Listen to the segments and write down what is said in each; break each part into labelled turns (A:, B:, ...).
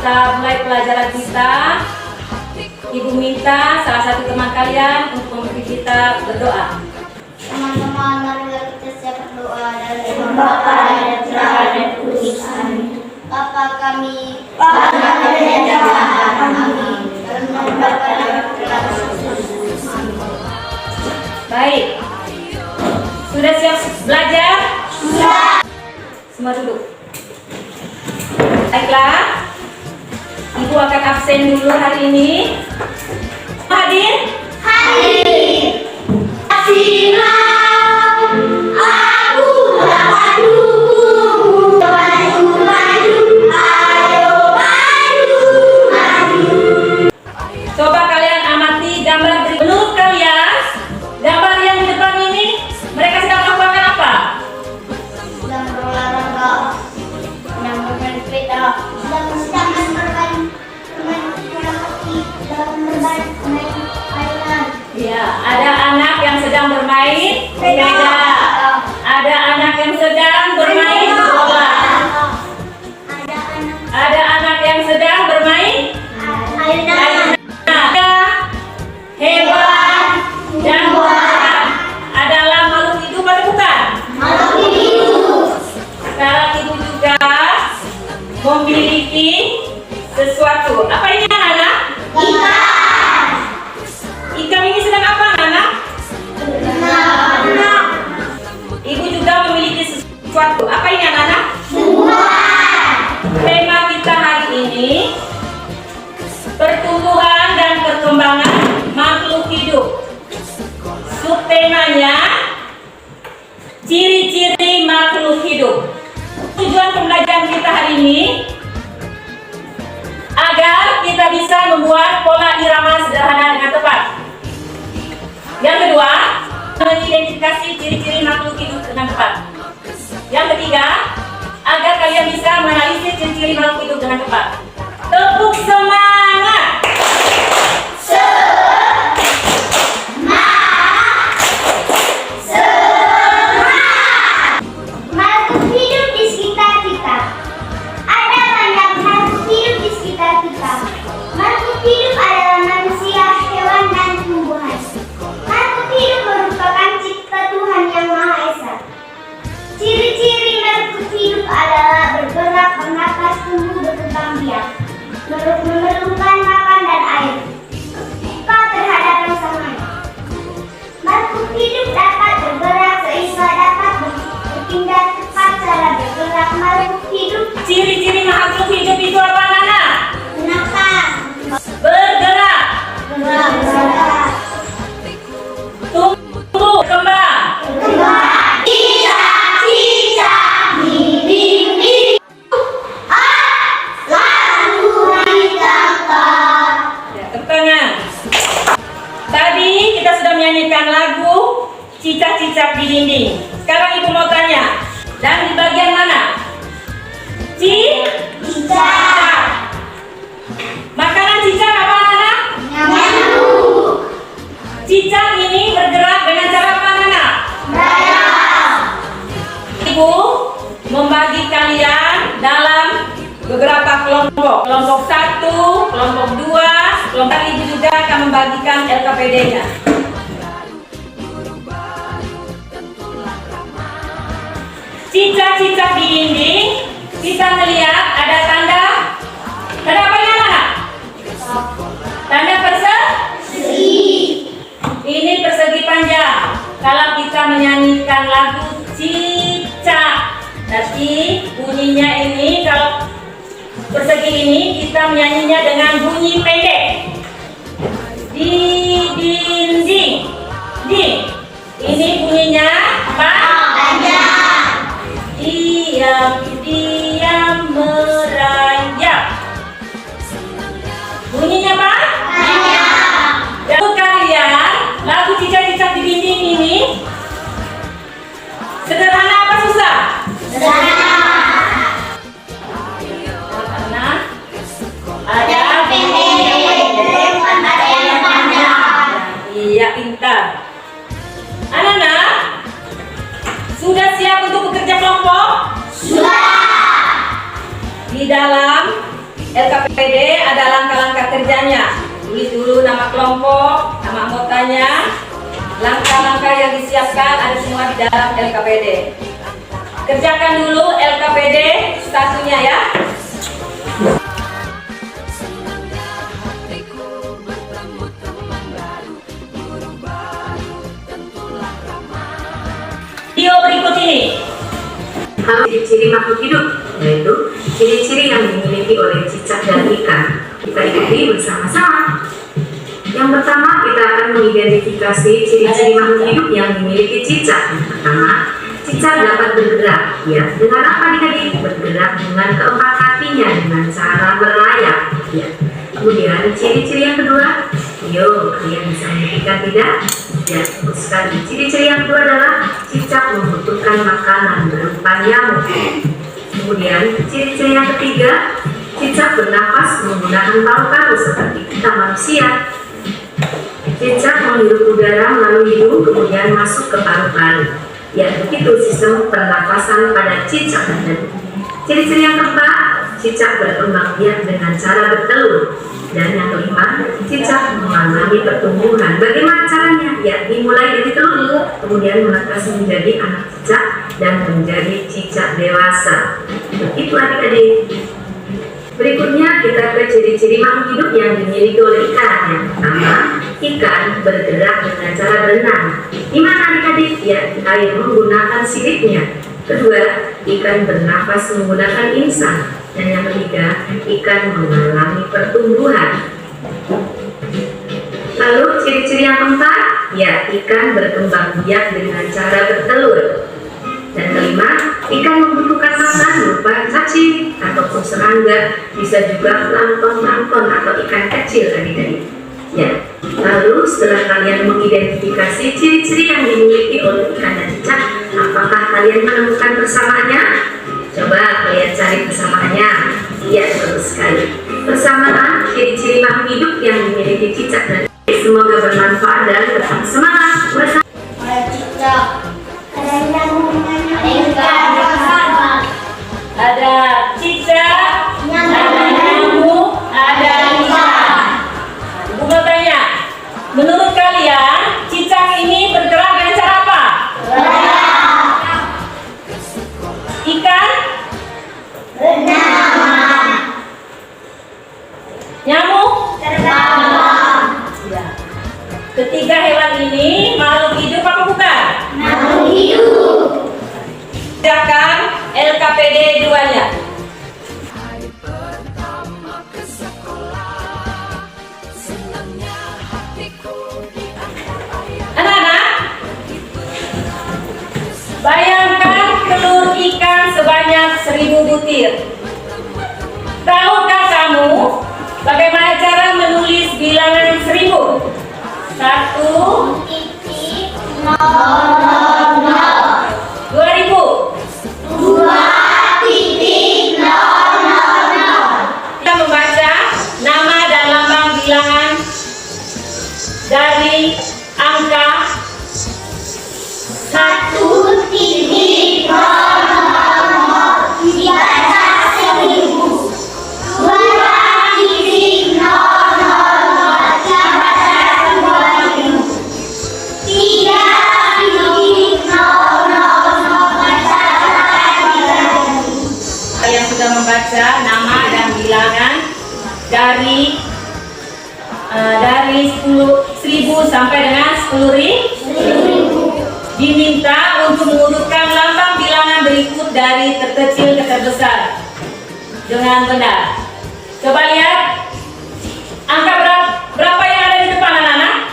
A: kita mulai pelajaran kita, Ibu minta salah satu teman kalian untuk memimpin kita berdoa.
B: Teman-teman, marilah kita siap berdoa dalam nama Bapa dan Putra dan Kudus. Amin. Bapa kami, Bapa kami yang di surga, amin. Dalam nama Bapa dan Putra dan Kudus. Amin.
A: Baik, sudah siap belajar?
B: Sudah.
A: Semua duduk. Baiklah, Ibu akan absen dulu hari ini. Hadir?
B: Hadir. Siram, aku dapat dukung. Maju, maju, ayo maju, maju.
A: Coba kalian amati gambar berikut. Menurut kalian, gambar yang di depan ini mereka sedang melakukan apa?
B: Sedang berolahraga, sedang bermain sepeda, sedang bermain mainan.
A: Ya, ada anak yang sedang bermain sepeda. Ada anak yang sedang bermain bola. Ada anak yang sedang bermain
B: Mainan.
A: Ada hewan dan buah adalah makhluk hidup atau bukan?
B: Makhluk hidup.
A: Sekarang Ibu juga memiliki sesuatu. Apa ini anak-anak?
B: Ikan.
A: Ikan ini sedang apa anak-anak?
B: Berenang.
A: Ibu juga memiliki sesuatu. Apa ini anak-anak?
B: Tumbuhan.
A: Tema kita hari ini pertumbuhan dan perkembangan makhluk hidup. Subtemanya ciri-ciri makhluk hidup. Tujuan pembelajaran kita hari ini agar kita bisa membuat pola irama sederhana dengan tepat. Yang kedua, mengidentifikasi ciri-ciri makhluk hidup dengan tepat. Yang ketiga, agar kalian bisa menganalisis ciri-ciri makhluk hidup dengan tepat. Tepuk semangat!
B: Makhluk hidup di sekitar kita. Ada banyak makhluk hidup di sekitar kita. Makhluk hidup adalah manusia, hewan, dan tumbuhan. Makhluk hidup merupakan cipta Tuhan yang Maha Esa. Ciri-ciri makhluk hidup adalah bergerak, bernafas, tumbuh, berkembang biak, memerlukan makan dan air, peka terhadap pasangan. Makhluk hidup dapat bergerak sehingga dapat berpindah cepat cara bergerak. Makhluk hidup
A: Ciri-ciri makhluk hidup itu apa anak?
B: bernafas,
A: Bergerak,
B: bergerak,
A: tumbuh, berkembang.
B: bergerak. Cicak, bibir, lalu ditangkap.
A: Ya, tepuk tangan. Tadi kita sudah menyanyikan lagu Cicak-cicak di dinding. Sekarang Ibu mau tanya, dan di bagian mana? Cicak. Makanan cicak apa anak?
B: Nyamuk,
A: Cicak ini bergerak dengan cara apa anak?
B: berayap.
A: Ibu membagi kalian dalam beberapa kelompok. Kelompok 1, kelompok 2, kelompok Ibu juga akan membagikan LKPD-nya. Cicak-cicak di dinding, kita melihat ada tanda apa ini anak? Tanda persegi. Ini persegi panjang. Kalau kita menyanyikan lagu cicak, berarti bunyinya ini kalau persegi ini kita menyanyinya dengan bunyi pendek. Di dinding. Ini bunyinya apa?
B: Panjang.
A: Diam merayap. Bunyinya apa?
B: Panjang.
A: Dan kalian, lagu cicak-cicak di dinding ini sederhana apa susah?
B: Sederhana.
A: Karena
B: Ada yang pendek, ada yang panjang.
A: iya, pintar. Anak-anak, sudah siap untuk bekerja kelompok?
B: Sudah.
A: Di dalam LKPD ada langkah-langkah kerjanya. Tulis dulu nama kelompok, nama anggotanya, langkah-langkah yang disiapkan ada semua di dalam LKPD. Kerjakan dulu LKPD satunya ya. Video berikut ini.
C: Ciri-ciri makhluk hidup, yaitu ciri-ciri yang dimiliki oleh cicak dan ikan. Kita ikuti bersama-sama. Yang pertama, kita akan mengidentifikasi ciri-ciri makhluk hidup yang dimiliki cicak. Yang pertama, cicak dapat bergerak. Ya, dengan apa adik-adik? Bergerak dengan keempat kakinya dengan cara berlayar. Ya. Kemudian ciri-ciri yang kedua, yuk kalian bisa mengertikan tidak? Ya, betul sekali. Ciri-ciri yang kedua adalah cicak membutuhkan makanan berupa nyamuk. Kemudian ciri-ciri yang ketiga, cicak bernapas menggunakan paru-paru seperti kita manusia. Cicak menghirup udara melalui hidung kemudian masuk ke paru-paru. Ya, begitu sistem pernapasan pada cicak. Ciri-ciri yang keempat, cicak berkembang biak dengan cara bertelur. Dan yang kelima, cicak mengalami pertumbuhan. Bagaimana caranya? Ya, dimulai dari telur, kemudian menetas menjadi anak cicak dan menjadi cicak dewasa. Begitu adik-adik. Berikutnya kita ke ciri-ciri makhluk hidup yang dimiliki oleh ikan. Yang pertama, ikan bergerak dengan cara berenang. Di mana adik-adik? Ya, di air menggunakan siripnya. Kedua, ikan bernafas menggunakan insang. Dan yang ketiga, ikan mengalami pertumbuhan. Lalu ciri-ciri yang keempat, ya ikan berkembang biak dengan cara bertelur. Dan kelima, ikan membutuhkan makan berupa cacing ataupun serangga, bisa juga plankton atau ikan kecil adik-adik. Ya, lalu setelah kalian mengidentifikasi ciri-ciri yang dimiliki oleh ikan dan cicak, apakah kalian menemukan persamaannya? Coba kalian cari persamaannya. Iya, betul sekali. Persamaan ciri-ciri makhluk hidup yang dimiliki cicak dan semoga bermanfaat dan tetap semangat bersama.
B: Ada cicak, ada ikan,
A: Ada cicak, ada nyamuk, ada ikan. Ibu mau tanya, menurut kalian cicak ini bergerak dengan cara apa? Ikan?
B: berenang,
A: Nyamuk?
B: terbang,
A: Ya. Ketiga hewan ini makhluk hidup apa bukan?
B: makhluk hidup.
A: Kerjakan LKPD 2-nya. Anak-anak, bayangkan telur ikan sebanyak 1000 butir. Tahukah kamu bagaimana cara menulis bilangan 1000? 1,
B: Titik, nol,
A: 2000.
B: 2.000.
A: Kita membaca nama dan lambang bilangan dari angka
B: 1.000 dibaca 1000. 2.000 dibaca 2000. 3.000 dibaca 3000.
A: yang sudah membaca nama dan bilangan dari 1000 sampai dengan 10.000 diminta untuk mengurutkan lambang bilangan berikut dari terkecil ke terbesar dengan benar. Coba lihat angka berapa yang ada di depan anak-anak?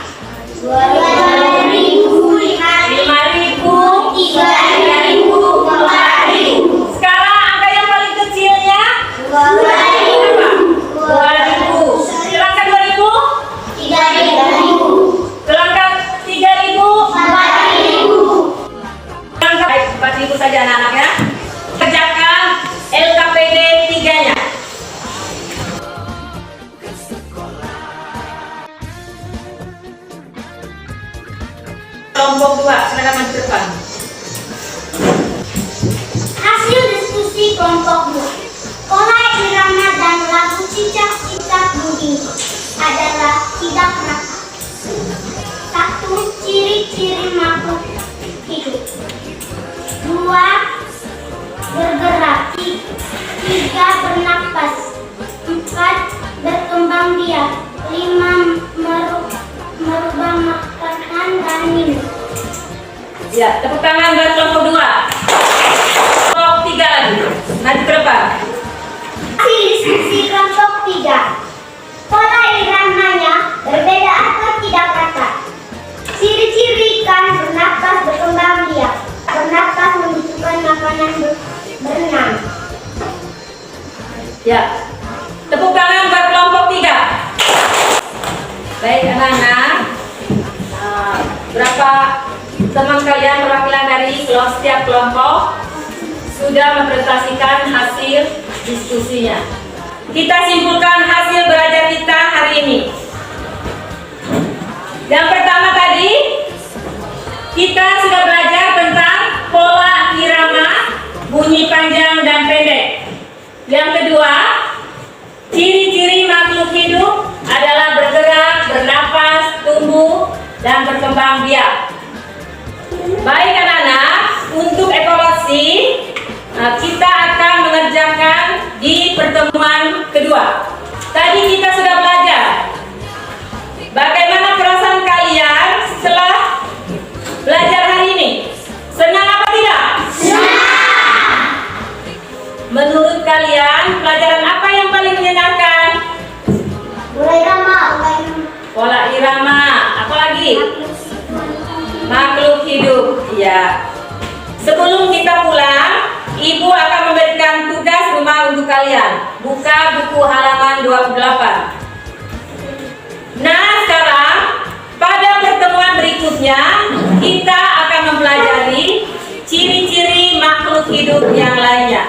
B: 2.000,
A: 5.000,
B: 3.000, 4.000.
A: Sekarang angka yang paling kecilnya
B: 2.000,
A: 2.000. Selangkah 2.000,
B: 3.000,
A: selangkah 3.000,
B: 4.000.
A: selangkah 4.000 saja anak-anak ya. Kerjakan LKPD 3-nya. Kelompok 2, silakan maju ke depan.
B: Hasil diskusi kelompok 2. Pola irama dan lagu cicak-cicak budi adalah tidak rata. 1. Ciri-ciri makhluk hidup. 2. Bergerak. 3. Bernapas. 4. Berkembang biak. 5. Merubah makanan dan minum.
A: Ya, tepuk tangan buat kelompok 2. Kelompok 3 lagi. Maju ke depan.
B: Hasil diskusi kelompok 3. Pola iramanya berbeda atau tidak rata. Ciri-ciri ikan bernapas berkembang biak. Bernapas membutuhkan makanan berenang.
A: Ya, tepuk tangan buat kelompok 3. Baik anak-anak, berapa teman kalian perwakilan dari setiap kelompok sudah mempresentasikan hasil diskusinya. Kita simpulkan hasil belajar kita hari ini. Yang pertama tadi, kita sudah belajar tentang pola irama, bunyi panjang dan pendek. Yang kedua, ciri-ciri makhluk hidup adalah bergerak, bernapas, tumbuh, dan berkembang biak. Baik anak-anak, untuk evaluasi kita akan mengerjakan di pertemuan kedua. Tadi kita sudah belajar bagaimana perasaan kalian setelah belajar hari ini. Senang apa tidak?
B: Senang.
A: Menurut kalian, pelajaran apa yang paling menyenangkan?
B: Pola irama.
A: Pola irama. Apalagi? Makhluk hidup. Ya. Sebelum kita pulang, Ibu akan memberikan tugas rumah untuk kalian. Buka buku halaman 28. Nah, sekarang pada pertemuan berikutnya kita akan mempelajari ciri-ciri makhluk hidup yang lainnya.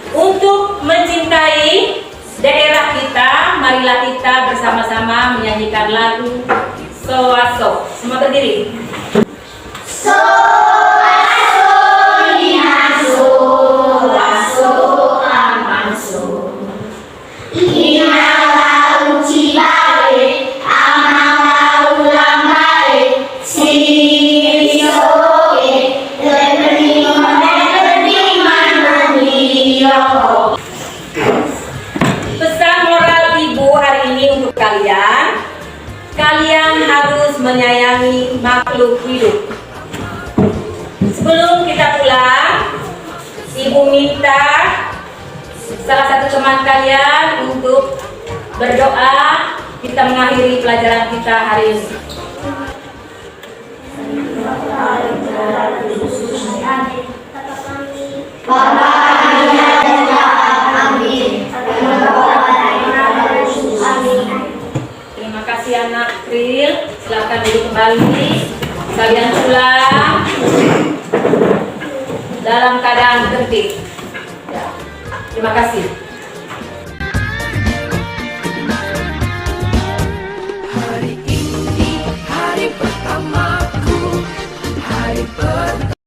A: Untuk mencintai daerah kita, marilah kita bersama-sama menyanyikan lagu Soaso. Semua berdiri. Pesan moral Ibu hari ini untuk kalian, kalian harus menyayangi makhluk hidup. Sebelum kita pulang, Ibu minta salah satu teman kalian untuk berdoa. Kita mengakhiri pelajaran kita hari ini. Terima kasih anak Kril. Silakan duduk kembali. Kalian pulang dalam keadaan tertib. Ya. Terima kasih.